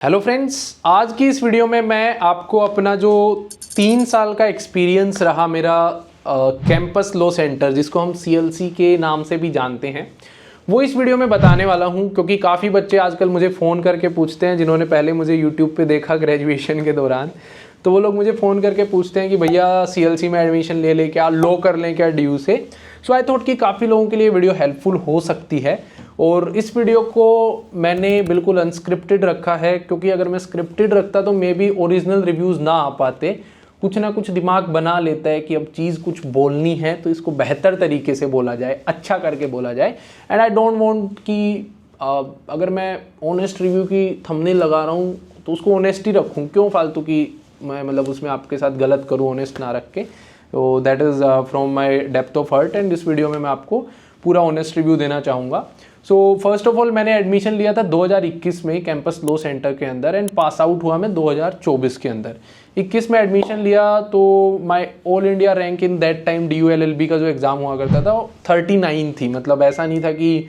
Hello friends, आज की इस वीडियो में मैं आपको अपना जो 3 साल का एक्सपीरियंस रहा मेरा कैंपस लॉ सेंटर, जिसको हम सीएलसी के नाम से भी जानते हैं, वो इस वीडियो में बताने वाला हूं। क्योंकि काफ़ी बच्चे आजकल मुझे फ़ोन करके पूछते हैं, जिन्होंने पहले मुझे यूट्यूब पे देखा ग्रेजुएशन के दौरान, तो वो लोग मुझे फ़ोन करके पूछते हैं कि भैया सीएलसी में एडमिशन ले लें क्या, लॉ कर लें क्या डीयू से। सो आई थॉट कि काफ़ी लोगों के लिए वीडियो हेल्पफुल हो सकती है। और इस वीडियो को मैंने बिल्कुल अनस्क्रिप्टेड रखा है, क्योंकि अगर मैं स्क्रिप्टेड रखता तो मे बी ओरिजिनल रिव्यूज़ ना आ पाते। कुछ ना कुछ दिमाग बना लेता है कि अब चीज़ कुछ बोलनी है तो इसको बेहतर तरीके से बोला जाए, अच्छा करके बोला जाए। एंड आई डोंट वांट कि अगर मैं ऑनेस्ट रिव्यू की थंबनेल लगा रहा हूँ तो उसको ऑनेस्टी रखूँ, क्यों फालतू की मैं मतलब उसमें आपके साथ गलत करूँ ऑनेस्ट ना रख के। तो that is from my depth of heart, and इस वीडियो में मैं आपको पूरा ऑनेस्ट रिव्यू देना चाहूँगा। सो फर्स्ट ऑफ ऑल, मैंने एडमिशन लिया था 2021 में कैंपस लॉ सेंटर के अंदर, एंड पास आउट हुआ मैं 2024 के अंदर। 21 में एडमिशन लिया तो my all India rank in that time DU LLB का जो एग्ज़ाम हुआ करता था वो 39 थी। मतलब ऐसा नहीं था कि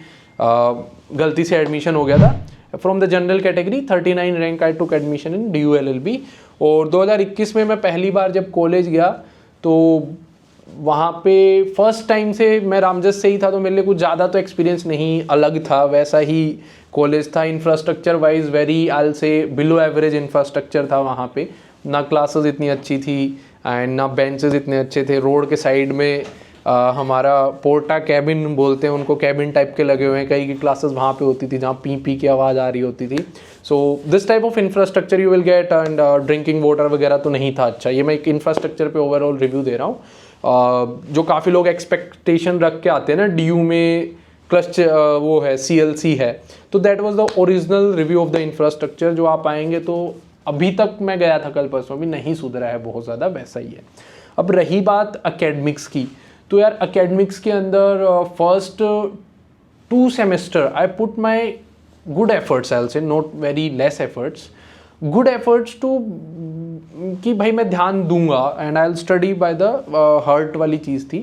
गलती से एडमिशन हो गया था। From the general category 39 rank I took admission in DU LLB. और 2021 में मैं पहली बार जब कॉलेज गया तो वहाँ पे फर्स्ट टाइम से मैं रामजस से ही था, तो मेरे लिए कुछ ज़्यादा तो एक्सपीरियंस नहीं अलग था, वैसा ही कॉलेज था। इंफ्रास्ट्रक्चर वाइज वेरी आई से बिलो एवरेज इंफ्रास्ट्रक्चर था वहाँ पे। ना क्लासेस इतनी अच्छी थी एंड ना बेंचेस इतने अच्छे थे। रोड के साइड में हमारा पोर्टा कैबिन बोलते हैं उनको, कैबिन टाइप के लगे हुए हैं। कई की क्लासेस वहाँ पे होती थी जहाँ पी पी की आवाज़ आ रही होती थी। So this type of infrastructure you will get, and drinking water वगैरह तो नहीं था अच्छा। ये मैं एक इंफ्रास्ट्रक्चर पे ओवरऑल रिव्यू दे रहा हूँ। जो काफ़ी लोग एक्सपेक्टेशन रख के आते हैं ना, डीयू में क्लच वो है, सीएलसी है, तो that was the original review of the infrastructure. जो आप आएंगे तो अभी तक मैं गया था कल परसों, भी नहीं सुधरा है बहुत ज़्यादा, वैसा ही है। अब रही बात एकेडमिक्स की, तो यार एकेडमिक्स के अंदर first 2 semester I put my good efforts, I will say not very less efforts, good efforts too कि भाई मैं ध्यान दूंगा and I will study by the heart वाली चीज़ थी।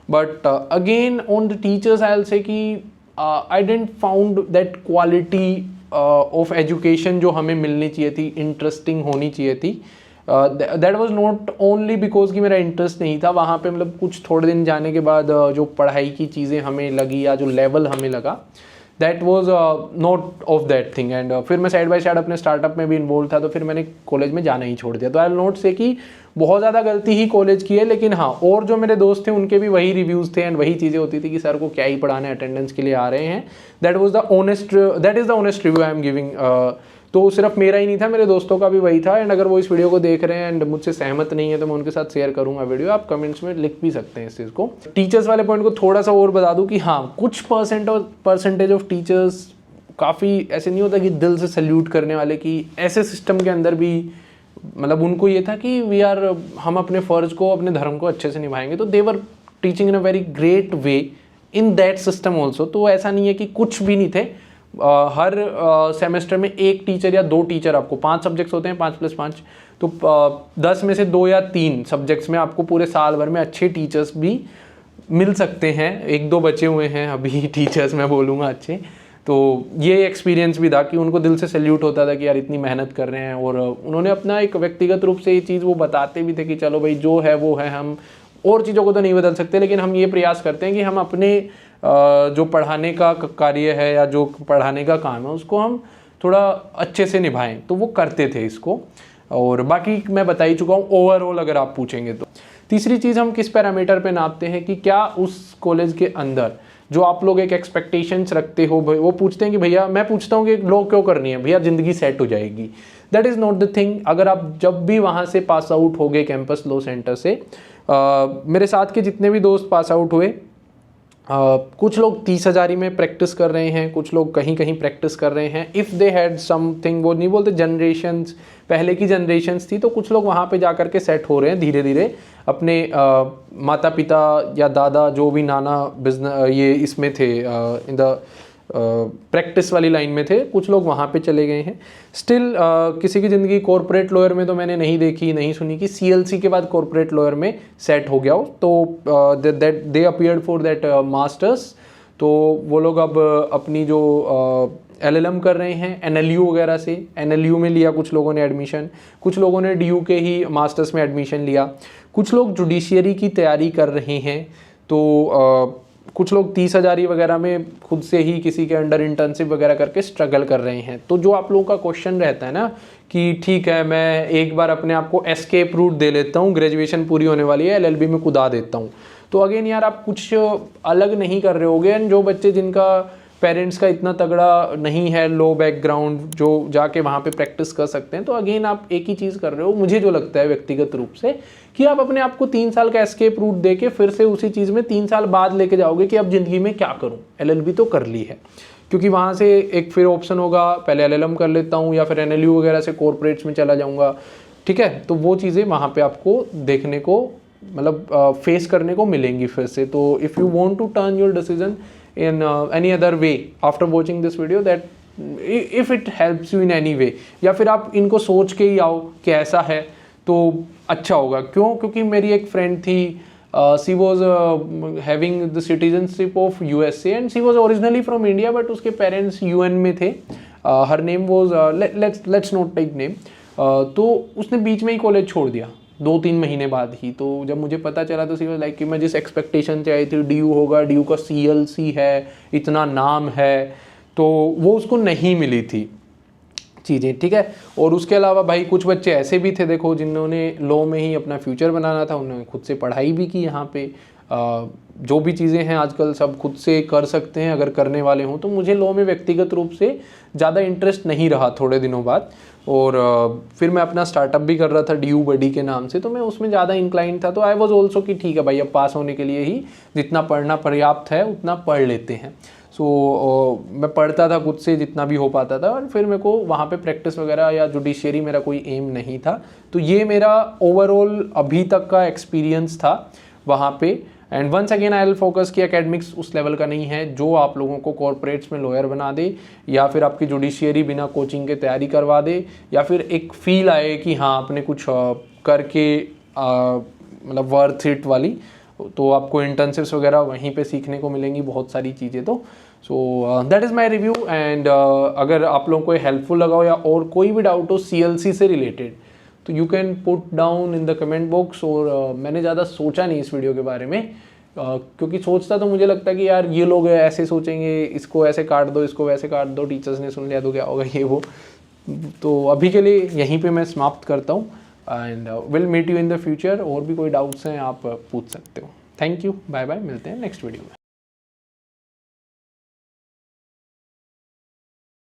But again on the teachers I will say कि I didn't found that quality of education जो हमें मिलनी चाहिए थी, इंटरेस्टिंग होनी चाहिए थी। That was not only because कि मेरा इंटरेस्ट नहीं था वहाँ पे, मतलब कुछ थोड़े दिन जाने के बाद जो पढ़ाई की चीज़ें हमें लगी या जो लेवल हमें लगा, that was not of that thing. And फिर मैं साइड बाय साइड अपने स्टार्टअप में भी इन्वॉल्व था, तो फिर मैंने कॉलेज में जाना ही छोड़ दिया। तो आई विल नोट से कि बहुत ज़्यादा गलती ही कॉलेज की है, लेकिन हाँ, और जो मेरे दोस्त थे उनके भी वही रिव्यूज़ थे एंड वही चीज़ें होती थी कि सर को क्या ही पढ़ाने, अटेंडेंस के लिए आ रहे हैं। That is the honest review I am giving. तो सिर्फ मेरा ही नहीं था, मेरे दोस्तों का भी वही था। एंड अगर वो इस वीडियो को देख रहे हैं एंड मुझसे सहमत नहीं है तो मैं उनके साथ शेयर करूंगा वीडियो, आप कमेंट्स में लिख भी सकते हैं इस चीज़ को। टीचर्स वाले पॉइंट को थोड़ा सा और बता दूं कि हाँ, कुछ परसेंटेज ऑफ टीचर्स काफ़ी ऐसे नहीं होता कि दिल से सल्यूट करने वाले, कि ऐसे सिस्टम के अंदर भी मतलब उनको ये था कि हम अपने फ़र्ज को, अपने धर्म को अच्छे से निभाएंगे। तो they were teaching in a very great way in that system also. तो ऐसा नहीं है कि कुछ भी नहीं थे। हर सेमेस्टर में 1 टीचर या 2 टीचर, आपको 5 सब्जेक्ट्स होते हैं, 5+5, तो 10 में से 2 या 3 सब्जेक्ट्स में आपको पूरे साल भर में अच्छे टीचर्स भी मिल सकते हैं। 1-2 बचे हुए हैं अभी टीचर्स, मैं बोलूँगा अच्छे। तो ये एक्सपीरियंस भी था कि उनको दिल से सैल्यूट होता था कि यार इतनी मेहनत कर रहे हैं, और उन्होंने अपना एक व्यक्तिगत रूप से ये चीज़ वो बताते भी थे कि चलो भाई जो है वो है, हम और चीज़ों को तो नहीं बदल सकते, लेकिन हम ये प्रयास करते हैं कि हम अपने जो पढ़ाने का कार्य है या जो पढ़ाने का काम है उसको हम थोड़ा अच्छे से निभाएं। तो वो करते थे इसको, और बाकी मैं बता ही चुका हूँ ओवरऑल अगर आप पूछेंगे तो। तीसरी चीज़, हम किस पैरामीटर पे नापते हैं कि क्या उस कॉलेज के अंदर जो आप लोग एक एक्सपेक्टेशंस रखते हो, वो पूछते हैं कि भैया, मैं पूछता हूँ कि लॉ क्यों करनी है भैया, ज़िंदगी सेट हो जाएगी। That is not the thing. अगर आप जब भी वहाँ से पास आउट हो गए कैंपस लॉ सेंटर से, मेरे साथ के जितने भी दोस्त पास आउट हुए, कुछ लोग 30,000 में प्रैक्टिस कर रहे हैं, कुछ लोग कहीं कहीं प्रैक्टिस कर रहे हैं। इफ़ दे हैड समथिंग, वो नहीं बोलते जनरेशन्स, पहले की जनरेशन्स थी, तो कुछ लोग वहाँ पे जा कर के सेट हो रहे हैं धीरे धीरे। अपने माता पिता या दादा, जो भी नाना बिजनेस ये इसमें थे, इन द प्रैक्टिस वाली लाइन में थे, कुछ लोग वहाँ पे चले गए हैं। स्टिल किसी की ज़िंदगी कॉर्पोरेट लॉयर में तो मैंने नहीं देखी, नहीं सुनी कि सीएलसी के बाद कॉर्पोरेट लॉयर में सेट हो गया हो। तो दे अपीयर्ड फॉर दैट मास्टर्स। तो वो लोग अब अपनी जो LLM कर रहे हैं NLU वगैरह से। NLU में लिया कुछ लोगों ने एडमिशन, कुछ लोगों ने DU के ही मास्टर्स में एडमिशन लिया, कुछ लोग जुडिशियरी की तैयारी कर रहे हैं, तो कुछ लोग 30,000 वगैरह में खुद से ही किसी के अंडर इंटर्नशिप वगैरह करके स्ट्रगल कर रहे हैं। तो जो आप लोगों का क्वेश्चन रहता है ना कि ठीक है मैं एक बार अपने आप को एस्केप रूट दे लेता हूँ, ग्रेजुएशन पूरी होने वाली है, LLB में कूदा देता हूँ, तो अगेन यार आप कुछ अलग नहीं कर रहे होगे। एंड जो बच्चे जिनका पेरेंट्स का इतना तगड़ा नहीं है, लो बैकग्राउंड, जो जाके वहाँ पे प्रैक्टिस कर सकते हैं, तो अगेन आप एक ही चीज़ कर रहे हो। मुझे जो लगता है व्यक्तिगत रूप से कि आप अपने आप को 3 साल का एस्केप रूट दे के फिर से उसी चीज़ में 3 साल बाद लेके जाओगे कि अब ज़िंदगी में क्या करूँ, LLB तो कर ली है, क्योंकि वहाँ से एक फिर ऑप्शन होगा पहले LLM कर लेता हूँ या फिर NLU वगैरह से कॉर्पोरेट्स में चला जाऊँगा, ठीक है। तो वो चीज़ें वहाँ पे आपको देखने को मतलब फेस करने को मिलेंगी फिर से। तो if you want to turn your decision in any other way after watching this video, that if it helps you in any way, या फिर आप इनको सोच के ही आओ कि ऐसा है तो अच्छा होगा। क्यों? क्योंकि मेरी एक फ्रेंड थी, she was having the citizenship of USA and she was originally from India, but उसके पेरेंट्स UN में थे। Her name was let's not take name. तो उसने बीच में ही कॉलेज छोड़ दिया 2-3 महीने बाद ही। तो जब मुझे पता चला तो सी वाज लाइक कि मैं जिस एक्सपेक्टेशन से आई थी DU होगा, DU का CLC है, इतना नाम है, तो वो उसको नहीं मिली थी चीज़ें, ठीक है। और उसके अलावा भाई कुछ बच्चे ऐसे भी थे देखो जिन्होंने लॉ में ही अपना फ्यूचर बनाना था, उन्होंने खुद से पढ़ाई भी की। यहाँ पे जो भी चीज़ें हैं आजकल सब खुद से कर सकते हैं अगर करने वाले हों। तो मुझे लॉ में व्यक्तिगत रूप से ज़्यादा इंटरेस्ट नहीं रहा थोड़े दिनों बाद, और फिर मैं अपना स्टार्टअप भी कर रहा था DU बडी के नाम से, तो मैं उसमें ज़्यादा इंक्लाइन था। तो आई वॉज ऑल्सो कि ठीक है भाई, अब पास होने के लिए ही जितना पढ़ना पर्याप्त है उतना पढ़ लेते हैं। सो मैं पढ़ता था खुद से जितना भी हो पाता था, और फिर मेरे को वहाँ पे प्रैक्टिस वगैरह या जुडिशियरी मेरा कोई एम नहीं था। तो ये मेरा ओवरऑल अभी तक का एक्सपीरियंस था वहाँ पे। And once again I will focus कि एकेडमिक्स उस लेवल का नहीं है जो आप लोगों को कॉर्पोरेट्स में लॉयर बना दे, या फिर आपकी जुडिशियरी बिना कोचिंग के तैयारी करवा दे, या फिर एक फील आए कि हाँ आपने कुछ करके मतलब वर्थ इट वाली। तो आपको इंटर्नशिप्स वगैरह वहीं पे सीखने को मिलेंगी बहुत सारी चीज़ें। तो so that is my review. And अगर आप लोगों को हेल्पफुल लगा हो या और कोई भी डाउट हो CLC से रिलेटेड, तो you can put down in the comment box. और मैंने ज़्यादा सोचा नहीं इस वीडियो के बारे में, क्योंकि सोचता तो मुझे लगता कि यार ये लोग ऐसे सोचेंगे, इसको ऐसे काट दो, इसको वैसे काट दो, टीचर्स ने सुन लिया तो क्या होगा, ये वो। तो अभी के लिए यहीं पे मैं समाप्त करता हूँ, and will meet you in the future. और भी कोई डाउट्स हैं आप पूछ सकते हो। थैंक यू, बाय बाय, मिलते हैं नेक्स्ट वीडियो में।